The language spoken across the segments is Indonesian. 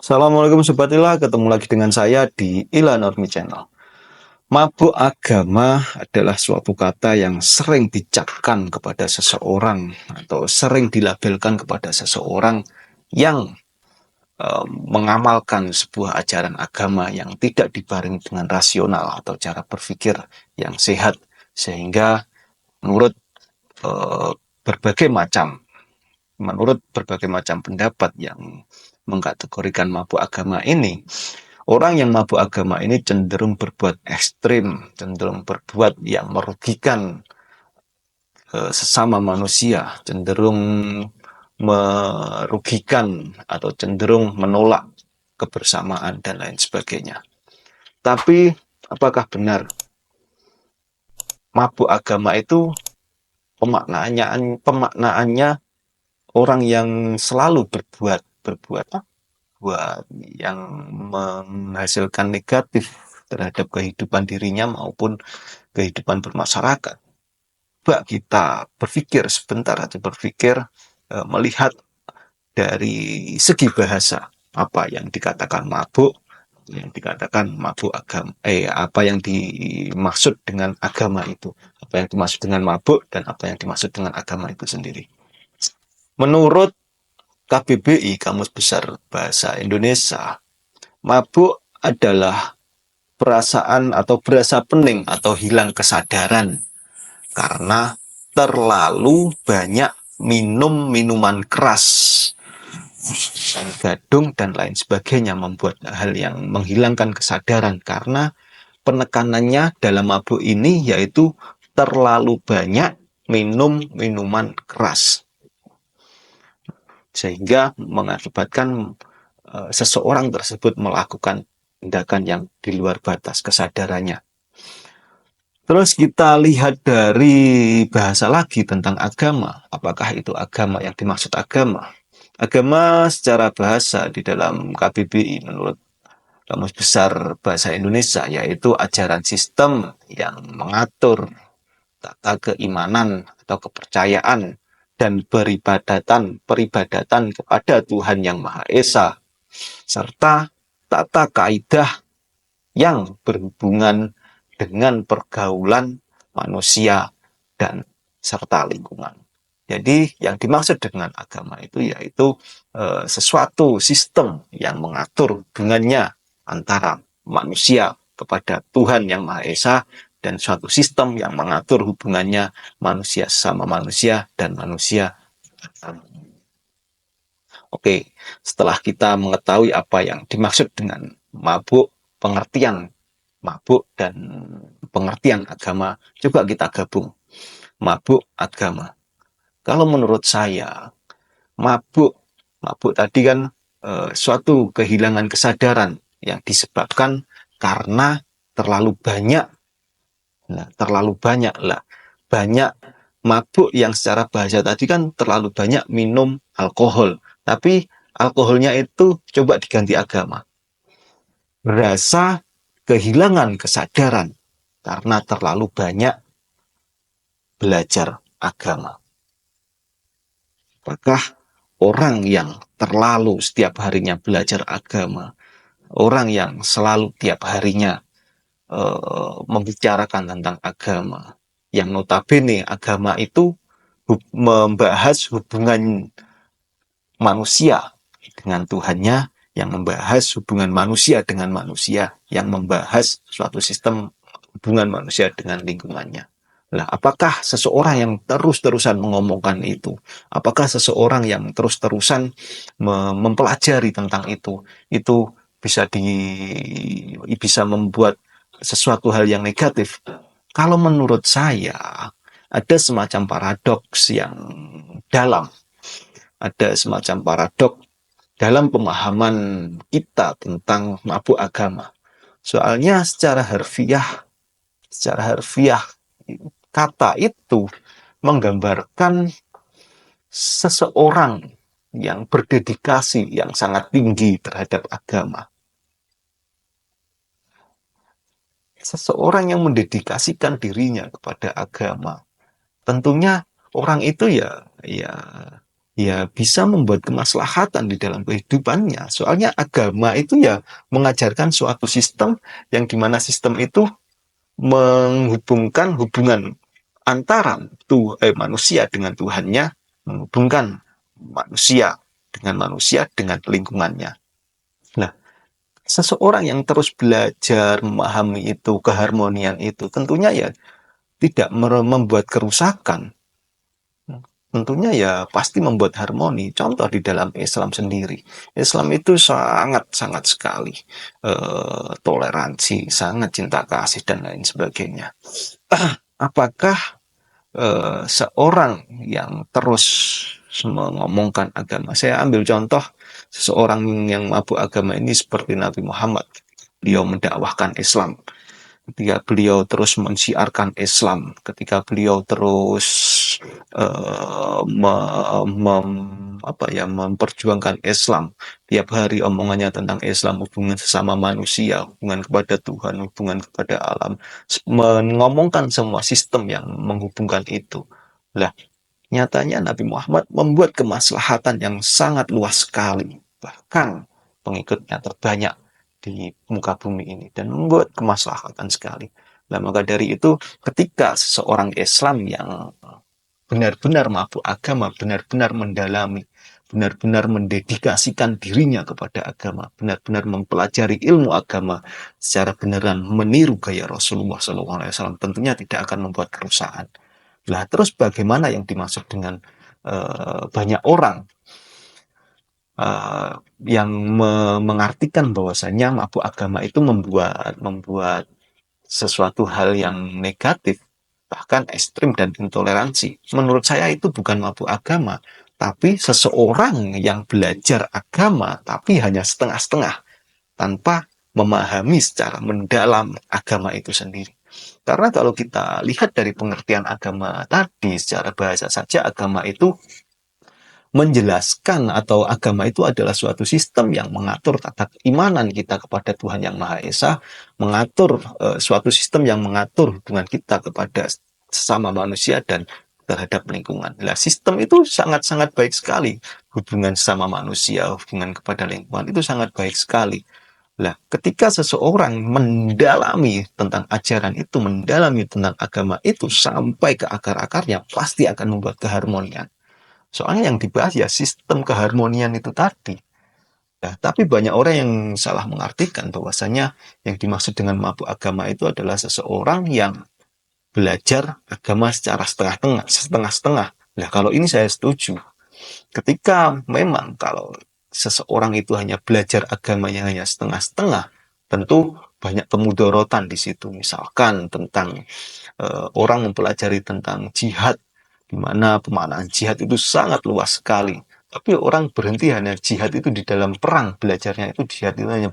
Assalamualaikum Sobat Ila, ketemu lagi dengan saya di Ila Normi Channel. Mabuk agama adalah suatu kata yang sering dicapkan kepada seseorang atau sering dilabelkan kepada seseorang yang mengamalkan sebuah ajaran agama yang tidak dibarengi dengan rasional atau cara berpikir yang sehat, sehingga menurut eh, berbagai macam menurut berbagai macam pendapat yang mengkategorikan mabuk agama ini, orang yang mabuk agama ini cenderung berbuat ekstrim, cenderung berbuat yang merugikan sesama manusia, cenderung merugikan atau cenderung menolak kebersamaan dan lain sebagainya. Tapi apakah benar mabuk agama itu pemaknaannya orang yang selalu berbuat buat yang menghasilkan negatif terhadap kehidupan dirinya maupun kehidupan bermasyarakat? Coba kita berpikir sebentar aja, melihat dari segi bahasa, apa yang dikatakan mabuk, yang dikatakan mabuk agama, apa yang dimaksud dengan agama itu, apa yang dimaksud dengan mabuk dan apa yang dimaksud dengan agama itu sendiri. Menurut KBBI, Kamus Besar Bahasa Indonesia, mabuk adalah perasaan atau berasa pening atau hilang kesadaran karena terlalu banyak minum minuman keras, gadung dan lain sebagainya, membuat hal yang menghilangkan kesadaran karena penekanannya dalam mabuk ini yaitu terlalu banyak minum minuman keras, sehingga mengakibatkan seseorang tersebut melakukan tindakan yang di luar batas kesadarannya. Terus kita lihat dari bahasa lagi tentang agama. Apakah itu agama yang dimaksud agama? Agama secara bahasa di dalam KBBI menurut Kamus Besar Bahasa Indonesia yaitu ajaran sistem yang mengatur tata keimanan atau kepercayaan dan peribadatan kepada Tuhan Yang Maha Esa, serta tata kaidah yang berhubungan dengan pergaulan manusia dan serta lingkungan. Jadi yang dimaksud dengan agama itu yaitu sesuatu sistem yang mengatur hubungannya antara manusia kepada Tuhan Yang Maha Esa dan suatu sistem yang mengatur hubungannya manusia sama manusia dan manusia. Oke, setelah kita mengetahui apa yang dimaksud dengan mabuk, pengertian mabuk dan pengertian agama, coba kita gabung. Mabuk agama. Kalau menurut saya, mabuk, mabuk tadi kan suatu kehilangan kesadaran yang disebabkan karena terlalu banyak. Nah, terlalu banyak lah. Banyak mabuk yang secara bahasa tadi kan terlalu banyak minum alkohol. Tapi alkoholnya itu coba diganti agama. Rasa kehilangan kesadaran karena terlalu banyak belajar agama. Apakah orang yang terlalu setiap harinya belajar agama, orang yang selalu tiap harinya membicarakan tentang agama, yang notabene agama itu membahas hubungan manusia dengan Tuhannya, yang membahas hubungan manusia dengan manusia, yang membahas suatu sistem hubungan manusia dengan lingkungannya. Nah, apakah seseorang yang terus-terusan mengomongkan itu, apakah seseorang yang terus-terusan mempelajari tentang itu bisa membuat sesuatu hal yang negatif? Kalau menurut saya, ada semacam paradoks yang dalam, ada semacam paradoks dalam pemahaman kita tentang mabuk agama. Soalnya secara harfiah kata itu menggambarkan seseorang yang berdedikasi yang sangat tinggi terhadap agama. Seseorang yang mendedikasikan dirinya kepada agama. Tentunya orang itu ya ya bisa membuat kemaslahatan di dalam kehidupannya. Soalnya agama itu ya mengajarkan suatu sistem yang dimana sistem itu menghubungkan hubungan antara manusia dengan Tuhannya, menghubungkan manusia dengan lingkungannya. Nah, seseorang yang terus belajar memahami itu, keharmonian itu, tentunya ya tidak membuat kerusakan. Tentunya ya pasti membuat harmoni. Contoh di dalam Islam sendiri. Islam itu sangat-sangat sekali toleransi, sangat cinta kasih dan lain sebagainya. Apakah seorang yang terus mengomongkan agama, saya ambil contoh seseorang yang mabuk agama ini seperti Nabi Muhammad. Beliau mendakwahkan Islam, ketika beliau terus mensiarkan Islam, ketika beliau terus me, mem, memperjuangkan Islam, tiap hari omongannya tentang Islam, hubungan sesama manusia, hubungan kepada Tuhan, hubungan kepada alam, mengomongkan semua sistem yang menghubungkan itu. Lah, nyatanya Nabi Muhammad membuat kemaslahatan yang sangat luas sekali, bahkan pengikutnya terbanyak di muka bumi ini, dan membuat kemaslahatan sekali. Nah, maka dari itu, ketika seseorang Islam yang benar-benar mabuk agama, benar-benar mendalami, benar-benar mendedikasikan dirinya kepada agama, benar-benar mempelajari ilmu agama secara beneran meniru gaya Rasulullah SAW, tentunya tidak akan membuat kerusakan. Lah, terus bagaimana yang dimaksud dengan banyak orang yang mengartikan bahwasanya mabuk agama itu membuat sesuatu hal yang negatif, bahkan ekstrim dan intoleransi. Menurut saya itu bukan mabuk agama, tapi seseorang yang belajar agama tapi hanya setengah-setengah, tanpa memahami secara mendalam agama itu sendiri. Karena kalau kita lihat dari pengertian agama tadi, secara bahasa saja agama itu menjelaskan, atau agama itu adalah suatu sistem yang mengatur tata keimanan kita kepada Tuhan Yang Maha Esa, mengatur suatu sistem yang mengatur hubungan kita kepada sesama manusia dan terhadap lingkungan. Nah, sistem itu sangat-sangat baik sekali. Hubungan sama manusia, hubungan kepada lingkungan itu sangat baik sekali. Nah, ketika seseorang mendalami tentang ajaran itu, mendalami tentang agama itu sampai ke akar-akarnya, pasti akan membuat keharmonian. Soalnya yang dibahas ya sistem keharmonian itu tadi. Nah, tapi banyak orang yang salah mengartikan bahwasanya yang dimaksud dengan mabuk agama itu adalah seseorang yang belajar agama secara setengah-setengah, setengah-setengah. Nah, kalau ini saya setuju. Ketika memang kalau seseorang itu hanya belajar agamanya hanya setengah-setengah, tentu banyak kemudorotan di situ. Misalkan tentang orang mempelajari tentang jihad, di mana pemaknaan jihad itu sangat luas sekali. Tapi orang berhenti hanya jihad itu di dalam perang, belajarnya itu jihad itu hanya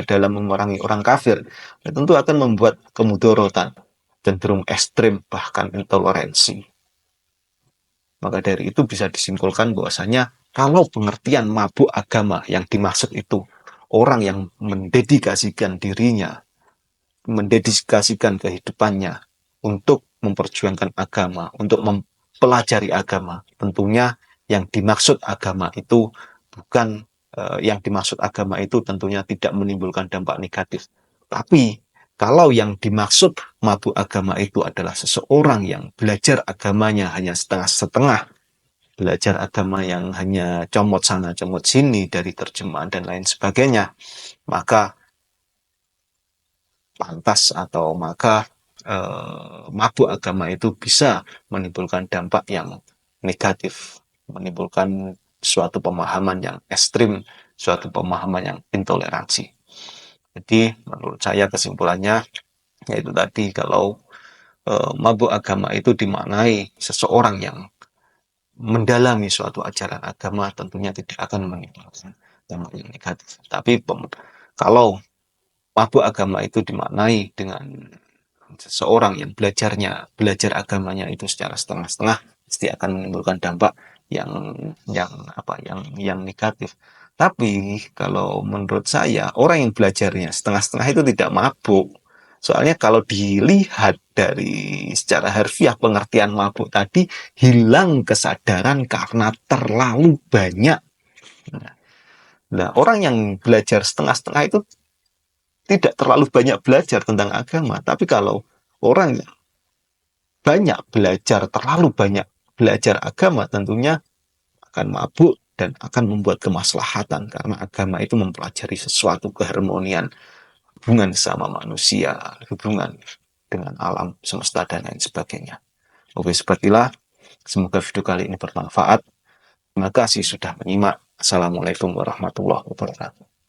dalam memerangi orang kafir. Ya, tentu akan membuat kemudorotan, cenderung ekstrim, bahkan intoleransi. Maka dari itu bisa disimpulkan bahwasanya kalau pengertian mabuk agama yang dimaksud itu orang yang mendedikasikan dirinya, mendedikasikan kehidupannya untuk memperjuangkan agama, untuk mempelajari agama. Tentunya yang dimaksud agama itu bukan yang dimaksud agama itu tentunya tidak menimbulkan dampak negatif. Tapi kalau yang dimaksud mabuk agama itu adalah seseorang yang belajar agamanya hanya setengah-setengah, belajar agama yang hanya comot sana comot sini dari terjemahan dan lain sebagainya, maka pantas atau maka mabuk agama itu bisa menimbulkan dampak yang negatif, menimbulkan suatu pemahaman yang ekstrim, suatu pemahaman yang intoleransi. Jadi menurut saya kesimpulannya yaitu tadi, kalau mabuk agama itu dimaknai seseorang yang mendalami suatu ajaran agama, tentunya tidak akan menimbulkan dampak yang negatif. Tapi kalau mabuk agama itu dimaknai dengan seseorang yang belajar agamanya itu secara setengah-setengah, pasti akan menimbulkan dampak yang negatif. Tapi kalau menurut saya, orang yang belajarnya setengah-setengah itu tidak mabuk, Soalnya kalau dilihat dari secara harfiah pengertian mabuk tadi, hilang kesadaran karena terlalu banyak. Nah, orang yang belajar setengah-setengah itu tidak terlalu banyak belajar tentang agama. Tapi kalau orang yang banyak belajar, terlalu banyak belajar agama, tentunya akan mabuk dan akan membuat kemaslahatan. Karena agama itu mempelajari sesuatu keharmonian, hubungan sama manusia, hubungan dengan alam semesta dan lain sebagainya. Oke, sepertilah. Semoga video kali ini bermanfaat. Terima kasih sudah menyimak. Assalamualaikum warahmatullahi wabarakatuh.